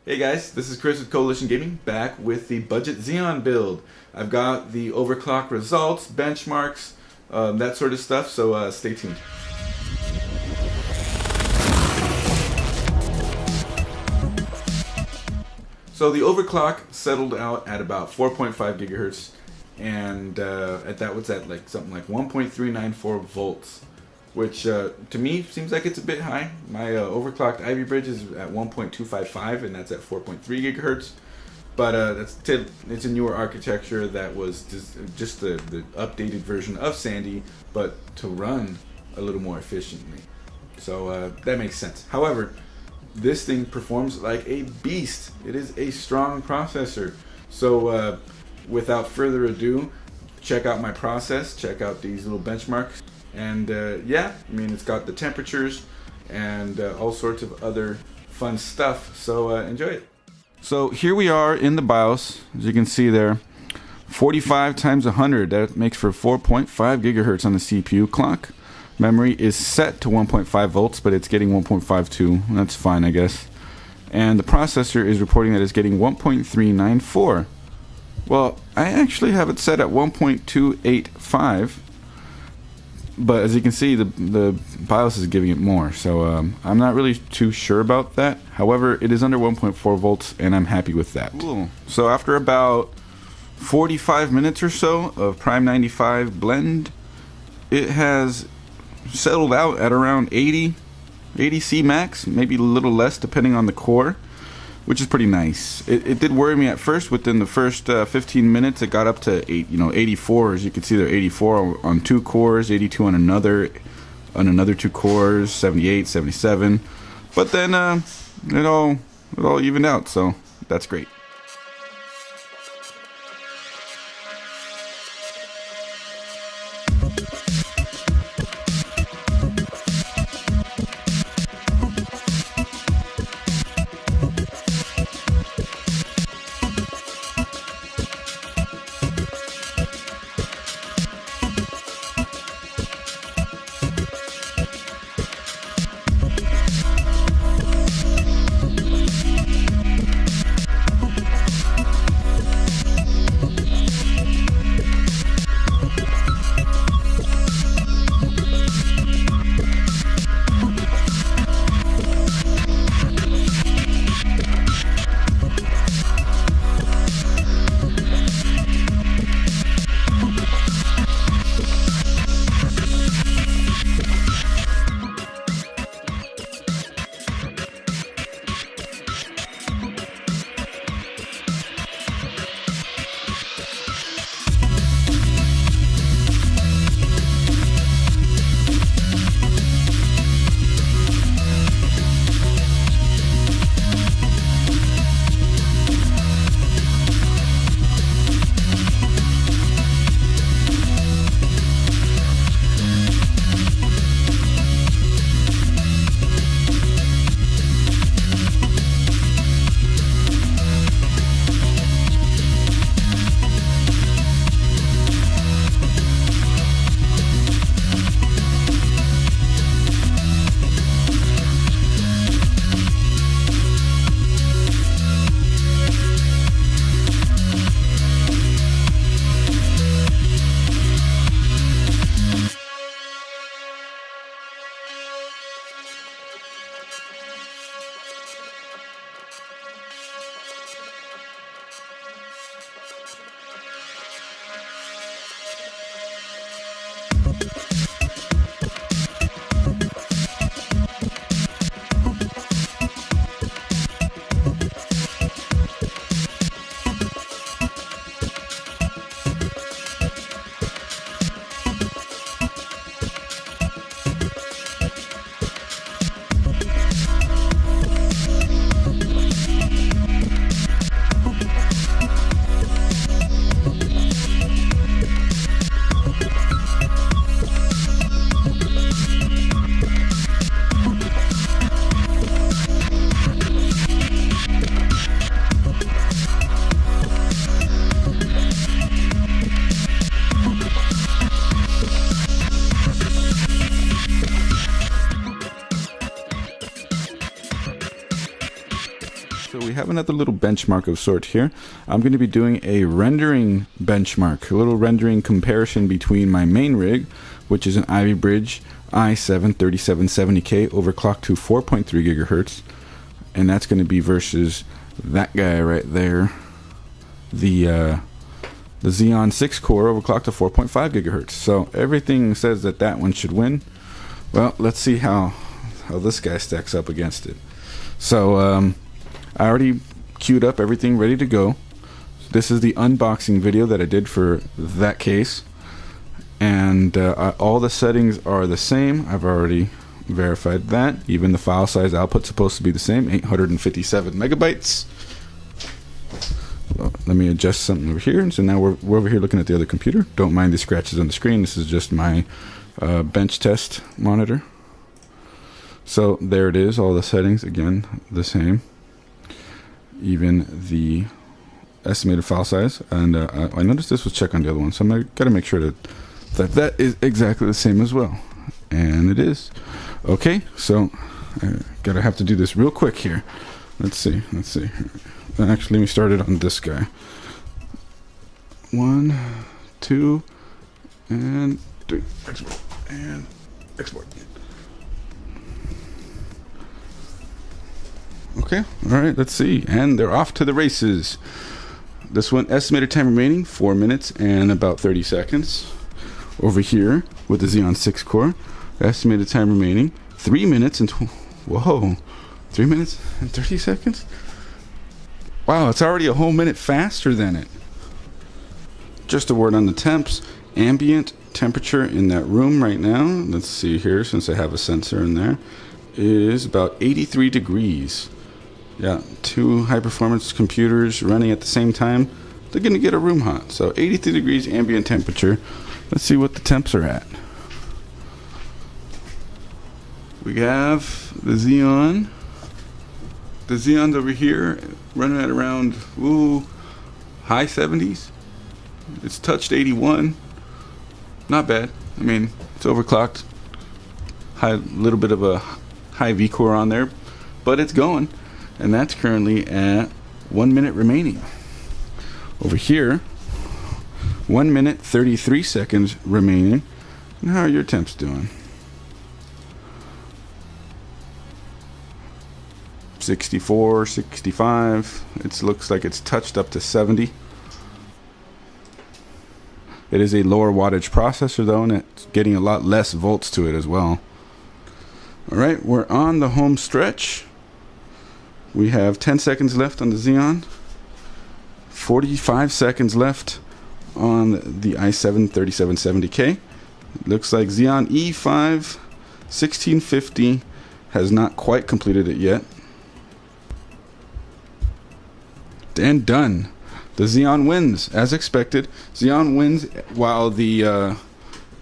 Hey guys, this is Chris with Coalition Gaming, back with the budget Xeon build. I've got the overclock results, benchmarks, that sort of stuff, so stay tuned. So the overclock settled out at about 4.5 gigahertz, and at that was at like something like 1.394 volts, which to me seems like it's a bit high. My overclocked Ivy Bridge is at 1.255, and that's at 4.3 gigahertz. But it's a newer architecture that was just the updated version of Sandy, but to run a little more efficiently. So that makes sense. However, this thing performs like a beast. It is a strong processor. So without further ado, check out my process, check out these little benchmarks. And yeah, I mean, it's got the temperatures and all sorts of other fun stuff. So enjoy it. So here we are in the BIOS, as you can see there, 45 times 100. That makes for 4.5 gigahertz on the CPU clock. Memory is set to 1.5 volts, but it's getting 1.52. That's fine, I guess. And the processor is reporting that it's getting 1.394. Well, I actually have it set at 1.285. But as you can see, the BIOS is giving it more, so I'm not really too sure about that. However, it is under 1.4 volts, and I'm happy with that. Cool. So after about 45 minutes or so of Prime 95 blend, it has settled out at around 80 C max, maybe a little less depending on the core, which is pretty nice. It did worry me at first. Within the first 15 minutes, it got up to 84. As you can see, there 84 on 2 cores, 82 on another 2 cores, 78, 77. But then it all evened out, so that's great. So we have another little benchmark of sort here. I'm going to be doing a rendering benchmark, a little rendering comparison between my main rig, which is an Ivy Bridge i7-3770K overclocked to 4.3 gigahertz, and that's going to be versus that guy right there, the Xeon 6-core overclocked to 4.5 gigahertz. So everything says that that one should win. Well, let's see how this guy stacks up against it. So I already queued up everything ready to go. This is the unboxing video that I did for that case, and all the settings are the same. I've already verified that. Even the file size output's supposed to be the same, 857 megabytes. Well, let me adjust something over here. So now we're over here looking at the other computer. Don't mind the scratches on the screen. This is just my bench test monitor. So there it is, all the settings, again, the same. Even the estimated file size. And I noticed this was checked on the other one, so I'm got to make sure that is exactly the same as well. And it is. Okay, so I gotta have to do this real quick here. Let's see. Actually, let me start it on this guy. 1, 2, and 3. Export. And export. Okay, alright, let's see. And they're off to the races. This one, estimated time remaining, 4 minutes and about 30 seconds. Over here, with the Xeon 6 core, estimated time remaining, 3 minutes and 3 minutes and 30 seconds? Wow, it's already a whole minute faster than it. Just a word on the temps. Ambient temperature in that room right now, let's see here, since I have a sensor in there, is about 83 degrees. Yeah, 2 high-performance computers running at the same time, they're going to get a room hot. So 83 degrees ambient temperature. Let's see what the temps are at. We have the Xeon. The Xeon's over here running at around high 70s. It's touched 81. Not bad. I mean, it's overclocked. Little bit of a high V-core on there, but it's going. And that's currently at 1 minute remaining. Over here, 1 minute 33 seconds remaining. And how are your temps doing? 64, 65. It looks like it's touched up to 70. It is a lower wattage processor though, and it's getting a lot less volts to it as well. Alright, we're on the home stretch. We have 10 seconds left on the Xeon, 45 seconds left on the i7-3770K. Looks like Xeon E5-1650 has not quite completed it yet. And done. The Xeon wins, as expected. Xeon wins while the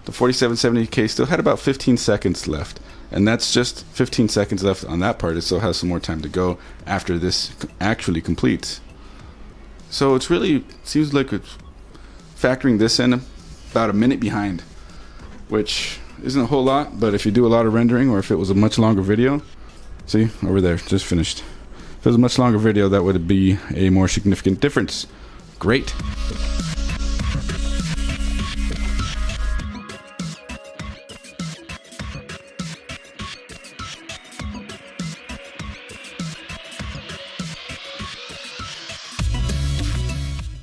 4770K still had about 15 seconds left. And that's just 15 seconds left on that part. It still has some more time to go after this actually completes. So it's really, seems like it's factoring this in about a minute behind, which isn't a whole lot, but if you do a lot of rendering, or if it was a much longer video, see, over there, just finished. If it was a much longer video, that would be a more significant difference. Great.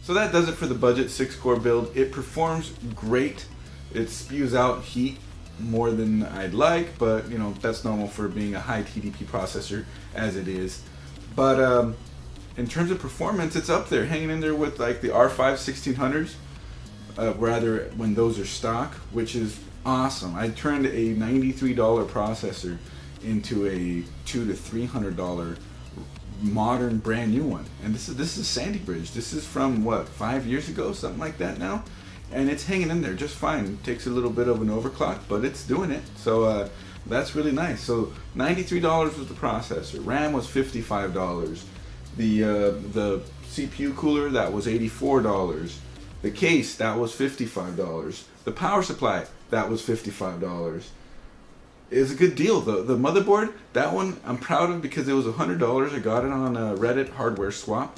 So that does it for the budget 6-core build. It performs great. It spews out heat more than I'd like, but you know, that's normal for being a high TDP processor as it is. But in terms of performance, it's up there, hanging in there with like the R5 1600s, rather when those are stock, which is awesome. I turned a $93 processor into a $200 to $300 modern brand new one, and this is Sandy Bridge. This is from what, 5 years ago, something like that now, and it's hanging in there just fine. It takes a little bit of an overclock, but it's doing it. So that's really nice. So $93 was the processor. RAM was $55. The CPU cooler, that was $84. The case, that was $55. The power supply, that was $55. it's a good deal. The motherboard, that one I'm proud of because it was $100. I got it on Reddit hardwareswap.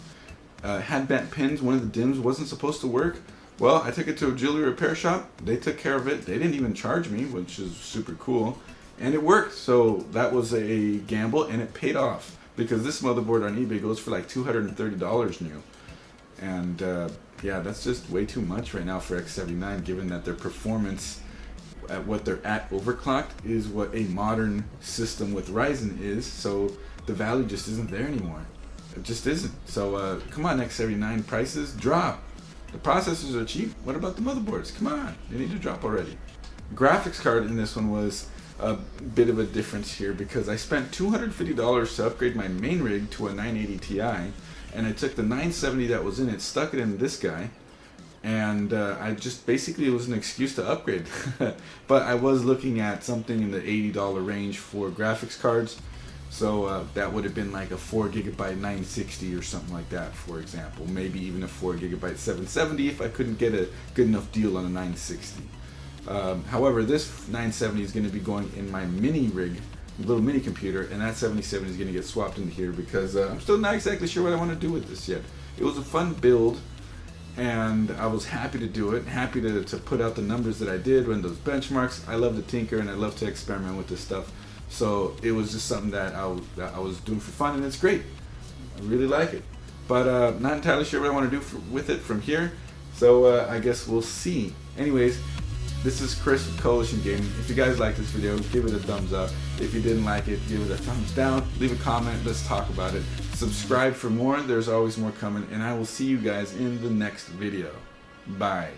Had bent pins. One of the DIMMs wasn't supposed to work. Well, I took it to a jewelry repair shop. They took care of it. They didn't even charge me, which is super cool. And it worked. So that was a gamble, and it paid off. Because this motherboard on eBay goes for like $230 new. And yeah, that's just way too much right now for X79, given that their performance at what they're at overclocked is what a modern system with Ryzen is. So the value just isn't there anymore. It just isn't. So come on, X79 prices drop. The processors are cheap. What about the motherboards? Come on, they need to drop already. Graphics card in this one was a bit of a difference here because I spent $250 to upgrade my main rig to a 980 Ti, and I took the 970 that was in it, stuck it in this guy, and I just basically, it was an excuse to upgrade. But I was looking at something in the $80 range for graphics cards. So that would have been like a 4GB 960 or something like that, for example. Maybe even a 4GB 770 if I couldn't get a good enough deal on a 960. However, this 970 is going to be going in my mini rig, little mini computer, and that 77 is going to get swapped into here because I'm still not exactly sure what I want to do with this yet. It was a fun build, and I was happy to do it, happy to put out the numbers that I did, run those benchmarks. I love to tinker and I love to experiment with this stuff. So it was just something that I was doing for fun, and it's great. I really like it. But not entirely sure what I want to do with it from here. So I guess we'll see. Anyways, this is Chris with Coalition Gaming. If you guys like this video, give it a thumbs up. If you didn't like it, give it a thumbs down. Leave a comment. Let's talk about it. Subscribe for more. There's always more coming. And I will see you guys in the next video. Bye.